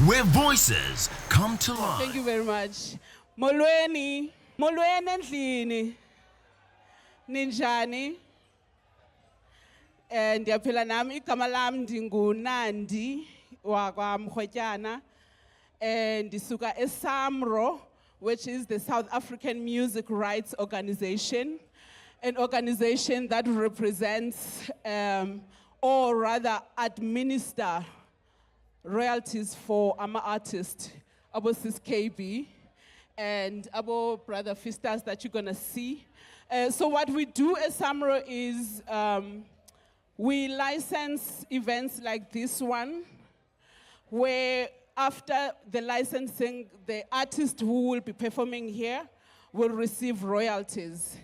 where voices come to life. Thank you very much. Molweni endlini. Ninjani? Ndiyaphila nami igama lami ndinguNandi wakwaMrhwetyana. Ndisuka eSAMRO, which is the South African Music Rights Organization, an organization that represents or rather administer royalties for our artists, Abo Sis KB and Abo Brother Fistas that you're gonna see. So what we do as SAMRO is we license events like this one, where after the licensing, the artist who will be performing here will receive royalties.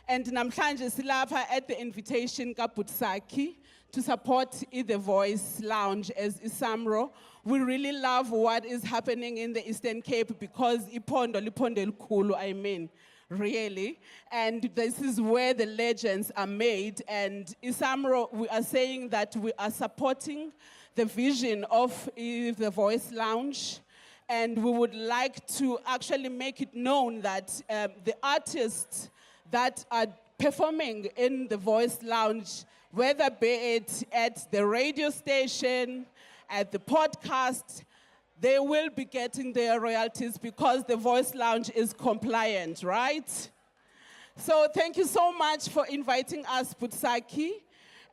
And namhlanje silapha at the invitation kaButsaki to support The Voice Lounge as iSAMRO. We really love what is happening in the Eastern Cape because lipondo elikhulu, I mean, really. And this is where the legends are made. And iSAMRO, we are saying that we are supporting the vision of The Voice Lounge. And we would like to actually make it known that the artists that are performing in The Voice Lounge, whether be it at the radio station, at the podcast, they will be getting their royalties because The Voice Lounge is compliant, right? So thank you so much for inviting us, Butsaki,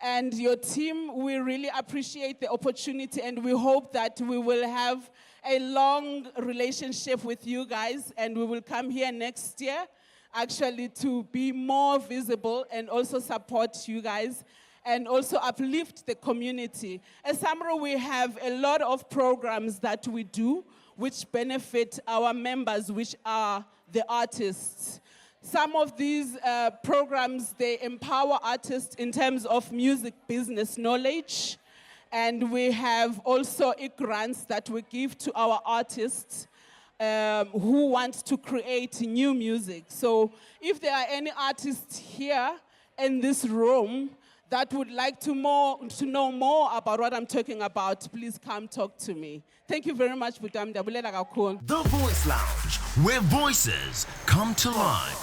and your team. We really appreciate the opportunity, and we hope that we will have a long relationship with you guys, and we will come here next year actually to be more visible and also support you guys and also uplift the community. As SAMRO, we have a lot of programs that we do which benefit our members, which are the artists. Some of these programs, they empower artists in terms of music business knowledge. And we have also grants that we give to our artists who want to create new music. So if there are any artists here in this room that would like to know more about what I'm talking about, please come talk to me. Thank you very much, Budam. The Voice Lounge, where voices come to life.